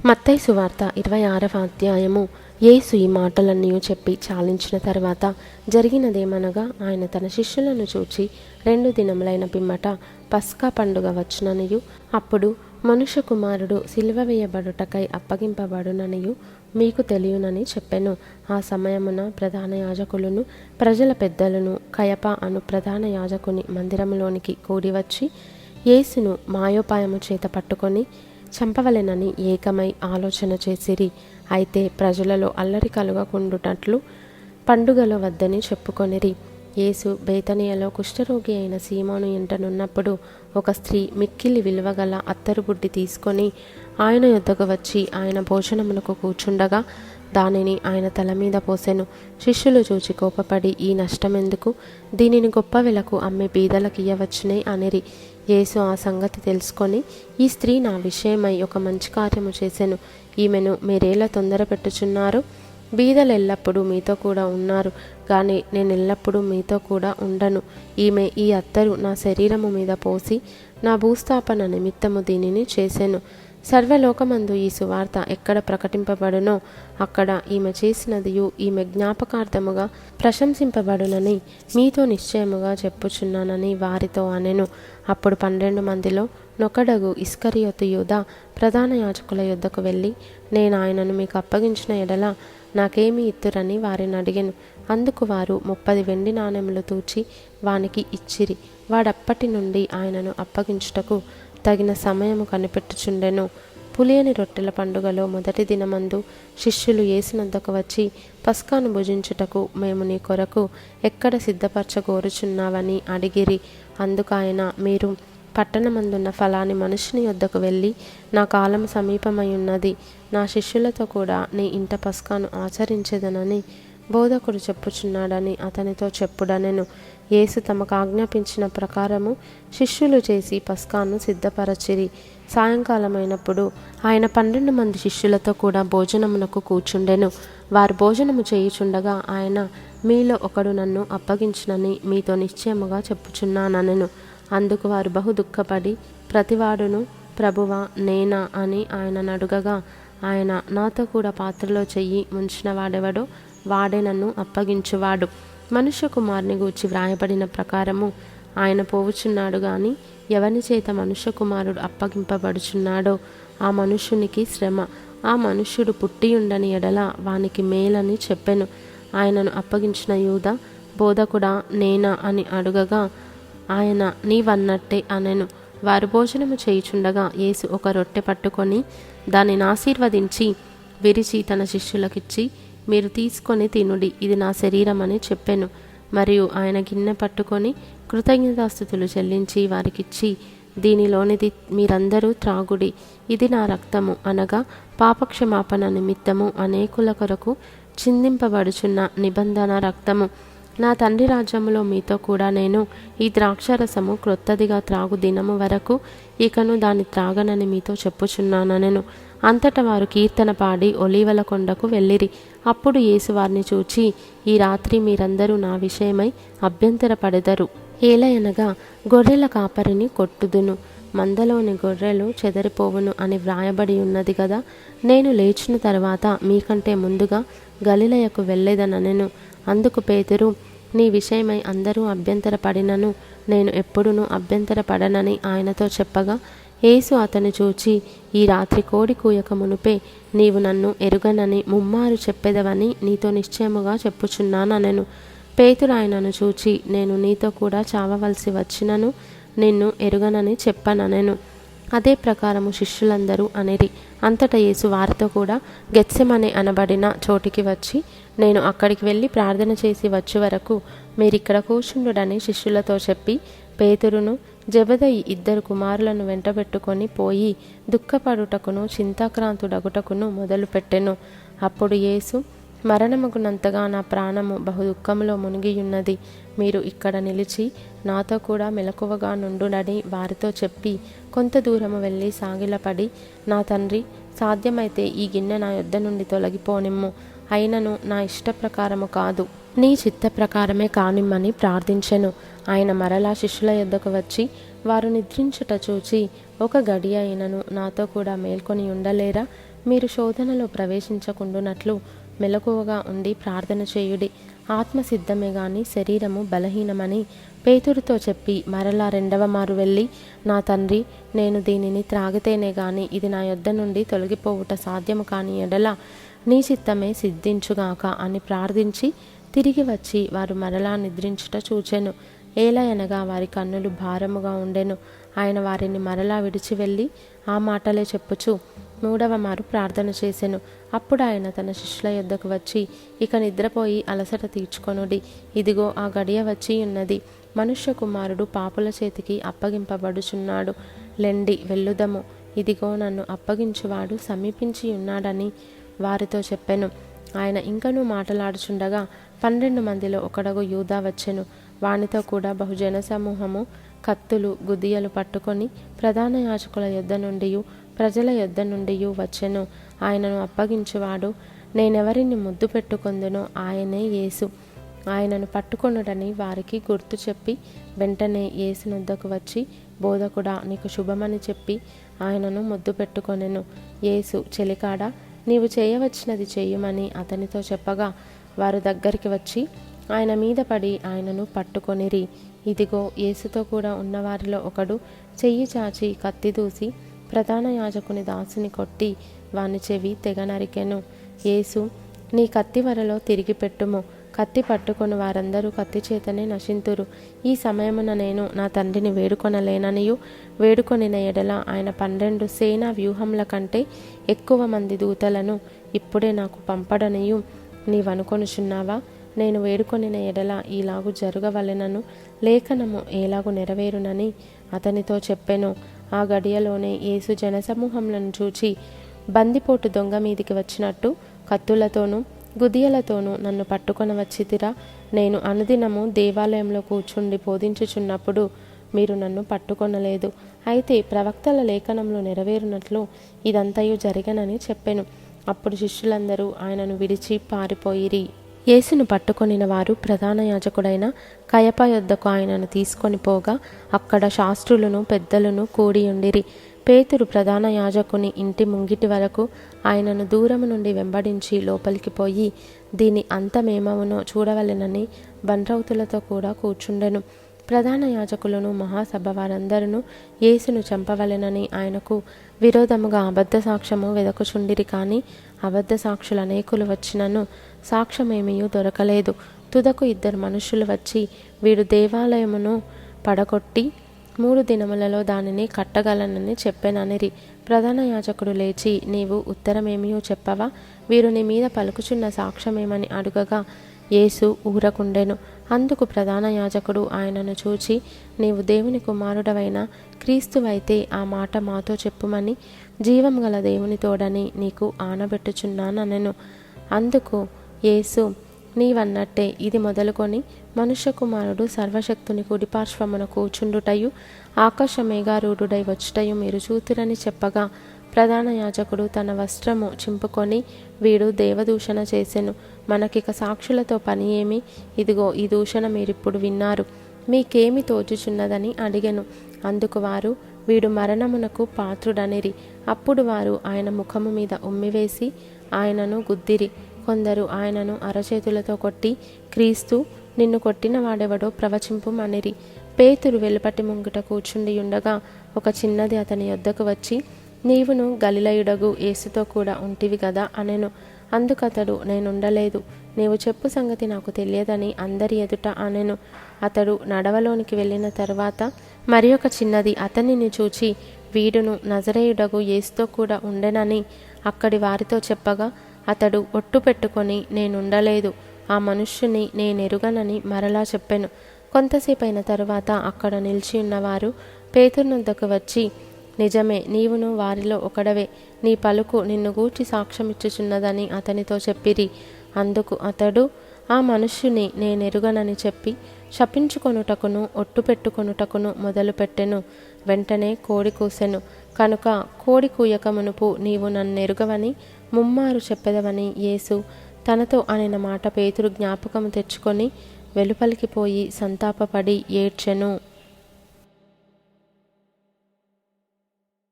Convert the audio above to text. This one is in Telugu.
మత్తయి సువార్త 26వ అధ్యాయము. యేసు ఈ మాటలన్నీ చెప్పి చాలించిన తర్వాత జరిగినదేమనగా, ఆయన తన శిష్యులను చూచి 2 దినములైన పిమ్మట పస్కా పండుగ వచ్చుననియు, అప్పుడు మనుష్య కుమారుడు సిలువ వేయబడుటకై అప్పగింపబడుననియు మీకు తెలియనని చెప్పెను. ఆ సమయమున ప్రధాన యాజకులను ప్రజల పెద్దలను కయప అను ప్రధాన యాజకుని మందిరములోనికి కూడివచ్చి యేసును మాయోపాయము చేత పట్టుకొని చంపవలెనని ఏకమై ఆలోచన చేసిరి. అయితే ప్రజలలో అల్లరి కలుగకుండునట్లు పండుగలో వద్దని చెప్పుకొనిరి. యేసు బేతనియలో కుష్ఠరోగి అయిన సీమోను ఇంటనున్నప్పుడు ఒక స్త్రీ మిక్కిలి విలువగల అత్తరు బుడ్డి తీసుకొని ఆయన యొద్దకు వచ్చి ఆయన భోజనమునకు కూర్చుండగా దానిని ఆయన తల మీద పోసెను. శిష్యులు చూచి కోపపడి, ఈ నష్టమెందుకు? దీనిని గొప్ప వెలకు అమ్మి బీదలకు ఇయ్యవచ్చునే అనిరి. యేసు ఆ సంగతి తెలుసుకొని, ఈ స్త్రీ నా విషయమై ఒక మంచి కార్యము చేసెను. ఈమెను మీరేలా తొందర పెట్టుచున్నారు? బీదలు ఎల్లప్పుడూ మీతో కూడా ఉన్నారు, కానీ నేను ఎల్లప్పుడూ మీతో కూడా ఉండను. ఈమె ఈ అత్తరు నా శరీరము మీద పోసి నా భూస్థాపన నిమిత్తము దీనిని చేసెను. సర్వలోకమందు ఈ సువార్త ఎక్కడ ప్రకటింపబడునో అక్కడ ఈమె చేసినదియు ఈమె జ్ఞాపకార్థముగా ప్రశంసింపబడునని మీతో నిశ్చయముగా చెప్పుచున్నానని వారితో అనెను. అప్పుడు 12 మందిలో నొకడగు ఇస్కరియోతు యూదా ప్రధాన యాజకుల యొద్దకు వెళ్ళి, నేను ఆయనను మీకు అప్పగించిన ఎడల నాకేమి ఇత్తురని వారిని అడిగెను. అందుకు వారు 30 వెండి నాణెములు తూచి వానికి ఇచ్చిరి. వాడప్పటి నుండి ఆయనను అప్పగించుటకు తగిన సమయము కనిపెట్టుచుండెను. పులియని రొట్టెల పండుగలో మొదటి దినమందు శిష్యులు యేసునొద్దకు వచ్చి, పస్కాను భుజించుటకు మేము నీ కొరకు ఎక్కడ సిద్ధపరచగోరుచున్నావని అడిగిరి. అందుకాయన, మీరు పట్టణమందున్న ఫలాని మనుషుని యొద్దకు వెళ్ళి, నా కాలం సమీపమై ఉన్నది, నా శిష్యులతో కూడా నీ ఇంట పస్కాను ఆచరించెదనని బోధకుడు చెప్పుచున్నాడని అతనితో చెప్పుడనెను. యేసు తమకు ఆజ్ఞాపించిన ప్రకారము శిష్యులు చేసి పస్కాను సిద్ధపరచిరి. సాయంకాలమైనప్పుడు ఆయన 12 మంది శిష్యులతో కూడా భోజనమునకు కూర్చుండెను. వారు భోజనము చేయుచుండగా ఆయన, మీలో ఒకడు నన్ను అప్పగించునని మీతో నిశ్చయముగా చెప్పుచున్నానెను. అందుకు వారు బహు దుఃఖపడి, ప్రతివాడును ప్రభువా నేనా అని ఆయనను అడుగగా, ఆయన, నాతో కూడా పాత్రలో చెయ్యి ముంచిన వాడెవడో వాడే నన్ను అప్పగించువాడు. మనుష్య కుమారుని గూర్చి వ్రాయబడిన ప్రకారము ఆయన పోవుచున్నాడు, గాని ఎవని చేత మనుష్య కుమారుడు అప్పగింపబడుచున్నాడో ఆ మనుష్యునికి శ్రమ. ఆ మనుష్యుడు పుట్టియుండని ఎడల వానికి మేలని చెప్పెను. ఆయనను అప్పగించిన యూదా, బోధకుడా నేనా అని అడుగగా ఆయన, నీవన్నట్టే అనెను. వారు భోజనము చేయుచుండగా యేసు ఒక రొట్టె పట్టుకొని దానిని ఆశీర్వదించి విరిచి తన శిష్యులకిచ్చి, మీరు తీసుకొని తినుడి, ఇది నా శరీరం అని చెప్పెను. మరియు ఆయన గిన్నె పట్టుకొని కృతజ్ఞతాస్తుతులు చెల్లించి వారికిచ్చి, దీనిలోనిది మీరందరూ త్రాగుడి, ఇది నా రక్తము, అనగా పాపక్షమాపణ నిమిత్తము అనేకుల కొరకు చిందింపబడుచున్న నిబంధన రక్తము. నా తండ్రి రాజ్యములో మీతో కూడా నేను ఈ ద్రాక్షరసము క్రొత్తదిగా త్రాగు దినము వరకు ఇకను దాన్ని త్రాగనని మీతో చెప్పుచున్నానెను. అంతటా వారు కీర్తన పాడి ఒలీవల కొండకు వెళ్ళిరి. అప్పుడు యేసు వారిని చూచి, ఈ రాత్రి మీరందరూ నా విషయమై అభ్యంతరపడెదరు. ఏలయనగా గొర్రెల కాపరిని కొట్టుదును, మందలోని గొర్రెలు చెదరిపోవును అని వ్రాయబడి ఉన్నది కదా. నేను లేచిన తర్వాత మీకంటే ముందుగా గలిలయకు వెళ్ళేదనెను. అందుకు పేతురు, నీ విషయమై అందరూ అభ్యంతరపడినను నేను ఎప్పుడునూ అభ్యంతరపడనని ఆయనతో చెప్పగా, యేసు అతని చూచి, ఈ రాత్రి కోడి కూయక మునుపే నీవు నన్ను ఎరుగనని ముమ్మారు చెప్పెదవని నీతో నిశ్చయముగా చెప్పుచున్నానెను. పేతురు ఆయనను చూచి, నేను నీతో కూడా చావవలసి వచ్చినను నిన్ను ఎరుగనని చెప్పననెను. అదే ప్రకారము శిష్యులందరూ అనిరి. అంతటా యేసు వారితో కూడా గెత్సెమనే అనబడిన చోటికి వచ్చి, నేను అక్కడికి వెళ్ళి ప్రార్థన చేసి వచ్చే వరకు మీరిక్కడ కూర్చుండుడని శిష్యులతో చెప్పి, పేతురును జెబెదయి 2 కుమారులను వెంటబెట్టుకొని పోయి దుఃఖపడుటకును చింతాక్రాంతుడగుటకును మొదలుపెట్టెను. అప్పుడు యేసు, మరణమగునంతగా నా ప్రాణము బహు దుఃఖములో మునిగియున్నది. మీరు ఇక్కడ నిలిచి నాతో కూడా మెలకువగా నుండుడని వారితో చెప్పి కొంత దూరము వెళ్ళి సాగిలపడి, నా తండ్రి, సాధ్యమైతే ఈ గిన్నె నా యొద్ద నుండి తొలగిపోనిమ్ము, అయినను నా ఇష్ట ప్రకారము కాదు నీ చిత్త ప్రకారమే కానిమ్మని ప్రార్థించెను. ఆయన మరలా శిష్యుల యొద్దకు వచ్చి వారు నిద్రించుట చూచి, ఒక గడియ అయినను నాతో కూడా మేల్కొని ఉండలేరా? మీరు శోధనలో ప్రవేశించకుండునట్లు మెలకువగా ఉండి ప్రార్థన చేయుడి. ఆత్మ సిద్ధమే గాని శరీరము బలహీనమని పేతురుతో చెప్పి మరలా రెండవ మారు వెళ్ళి, నా తండ్రి, నేను దీనిని త్రాగితేనే గాని ఇది నా యొద్ద నుండి తొలగిపోవుట సాధ్యము కాని ఎడల నీ చిత్తమే సిద్ధించుగాక అని ప్రార్థించి తిరిగి వచ్చి వారు మరలా నిద్రించుట చూచెను. ఏలయనగా వారి కన్నులు భారముగా ఉండెను. ఆయన వారిని మరలా విడిచి వెళ్ళి ఆ మాటలే చెప్పుచు మూడవ మారు ప్రార్థన చేసెను. అప్పుడు ఆయన తన శిష్యుల యొద్దకు వచ్చి, ఇక నిద్రపోయి అలసట తీర్చుకొనుడి. ఇదిగో ఆ గడియ వచ్చి ఉన్నది. మనుష్య కుమారుడు పాపుల చేతికి అప్పగింపబడుచున్నాడు. లెండి, వెళ్ళుదము. ఇదిగో నన్ను అప్పగించువాడు సమీపించి ఉన్నాడని వారితో చెప్పెను. ఆయన ఇంకనూ మాటలాడుచుండగా 12 మందిలో ఒకడగు యూదా వచ్చెను. వానితో కూడా బహుజన సమూహము కత్తులు గుదియలు పట్టుకొని ప్రధాన యాజకుల యొద్ద నుండి ప్రజల యొద్ద నుండి వచ్చెను. ఆయనను అప్పగించువాడు నేనెవరిని ముద్దు పెట్టుకొందునో ఆయనే యేసు. ఆయనను పట్టుకొనుడని వారికి గుర్తు చెప్పి వెంటనే యేసునొద్దకు వచ్చి, బోధకుడా, నీకు శుభమని చెప్పి ఆయనను ముద్దు పెట్టుకొనెను. యేసు, చెలికాడా, నీవు చేయవచ్చినది చెయ్యమని అతనితో చెప్పగా వారు దగ్గరికి వచ్చి ఆయన మీద పడి ఆయనను పట్టుకొనిరి. ఇదిగో, యేసుతో కూడా ఉన్నవారిలో ఒకడు చెయ్యి చాచి కత్తి దూసి ప్రధాన యాజకుని దాసుని కొట్టి వాని చెవి తెగ నరికెను. యేసు, నీ కత్తి వరలో తిరిగి పెట్టుము. కత్తి పట్టుకొని వారందరూ కత్తి చేతనే నశింతురు. ఈ సమయమున నేను నా తండ్రిని వేడుకొనలేననియు వేడుకొనిన ఎడల ఆయన 12 సేనా వ్యూహముల కంటే ఎక్కువ మంది దూతలను ఇప్పుడే నాకు పంపడనియు నీవనుకొనుచున్నావా? నేను వేడుకొనిన ఎడల ఈలాగు జరగవలెనను లేఖనము ఏలాగు నెరవేరునని అతనితో చెప్పెను. ఆ గడియలోనే యేసు జనసమూహములను చూచి బందిపోటు దొంగ మీదికి వచ్చినట్టు కత్తులతోనూ గుదియలతోనూ నన్ను పట్టుకొని వచ్చితిరా? నేను అనుదినము దేవాలయంలో కూర్చుండి బోధించుచున్నప్పుడు మీరు నన్ను పట్టుకొనలేదు. అయితే ప్రవక్తల లేఖనంలో నెరవేరునట్లు ఇదంతయు జరిగనని చెప్పెను. అప్పుడు శిష్యులందరూ ఆయనను విడిచి పారిపోయిరి. యేసును పట్టుకొనిన వారు ప్రధాన యాజకుడైన కయప యొద్దకు ఆయనను తీసుకొని పోగా అక్కడ శాస్త్రులను పెద్దలను కూడియుండిరి. పేతురు ప్రధాన యాజకుని ఇంటి ముంగిటి వరకు ఆయనను దూరము నుండి వెంబడించి లోపలికి పోయి దీని అంతమేమవునో చూడవలెనని బండ్రౌతులతో కూడా కూర్చుండెను. ప్రధాన యాజకులను మహాసభ వారందరూ యేసును చంపవలెనని ఆయనకు విరోధముగా అబద్ధ సాక్ష్యము వెదకుచుండిరి. కానీ అబద్ధ సాక్షులు అనేకులు వచ్చినను సాక్ష్యమేమీ దొరకలేదు. తుదకు 2 మనుషులు వచ్చి వీడు దేవాలయమును పడగొట్టి 3 దినములలో దానిని కట్టగలనని చెప్పెననిరి. ప్రధాన యాజకుడు లేచి, నీవు ఉత్తరమేమియో చెప్పవా? వీరు నీ మీద పలుకుచున్న సాక్ష్యమేమని అడుగగా యేసు ఊరకుండెను. అందుకు ప్రధాన యాజకుడు ఆయనను చూచి, నీవు దేవుని కుమారుడవైన క్రీస్తువైతే ఆ మాట మాతో చెప్పుమని జీవం గల దేవుని తోడని నీకు ఆనబెట్టుచున్నానెను. అందుకు యేసు, నీవన్నట్టే ఇది మొదలుకొని మనుష్య కుమారుడు సర్వశక్తుని కుడిపార్శ్వమున కూర్చుండుటయు ఆకాశ మేఘారూఢుడై వచ్చుటయు మీరు చూతురని చెప్పగా ప్రధాన యాజకుడు తన వస్త్రము చింపుకొని, వీడు దేవదూషణ చేసెను. మనకిక సాక్షులతో పని ఏమి? ఇదిగో ఈ దూషణ మీరిప్పుడు విన్నారు. మీకేమి తోచుచున్నదని అడిగెను. అందుకు వారు, వీడు మరణమునకు పాత్రుడనిరి. అప్పుడు వారు ఆయన ముఖము మీద ఉమ్మివేసి ఆయనను గుద్దిరి. కొందరు ఆయనను అరచేతులతో కొట్టి, క్రీస్తు, నిన్ను కొట్టిన వాడెవడో ప్రవచింపుమనిరి. పేతురు వెలుపటి ముంగిట కూర్చుండి ఉండగా ఒక చిన్నది అతని యొద్దకు వచ్చి, నీవును గలిలయుడగు యేసుతో కూడా ఉంటివి గదా అనెను. అందుకతడు, నేనుండలేదు, నీవు చెప్పు సంగతి నాకు తెలియదని అందరి ఎదుట అనెను. అతడు నడవలోనికి వెళ్ళిన తరువాత మరి ఒక చిన్నది అతనిని చూచి, వీడును నజరేయుడగు యేసుతో కూడా ఉండెనని అక్కడి వారితో చెప్పగా అతడు ఒట్టు పెట్టుకొని, నేనుండలేదు, ఆ మనుష్యుని నేనెరుగనని మరలా చెప్పెను. కొంతసేపైన తరువాత అక్కడ నిలిచి ఉన్నవారు పేతురునొద్దకు వచ్చి, నిజమే, నీవును వారిలో ఒకడవే, నీ పలుకు నిన్ను గూర్చి సాక్ష్యమిచ్చుచున్నదని అతనితో చెప్పిరి. అందుకు అతడు, ఆ మనుష్యుని నేనెరుగనని చెప్పి శపించుకొనుటకును ఒట్టు పెట్టుకొనుటకును మొదలుపెట్టెను. వెంటనే కోడి కూసెను. కనుక కోడి కూయక మునుపు నీవు నన్నెరుగవని ముమ్మారు చెప్పెదవని యేసు తనతో అనిన మాట పేతురు జ్ఞాపకము తెచ్చుకొని వెలుపలికి పోయి సంతాపపడి ఏడ్చెను.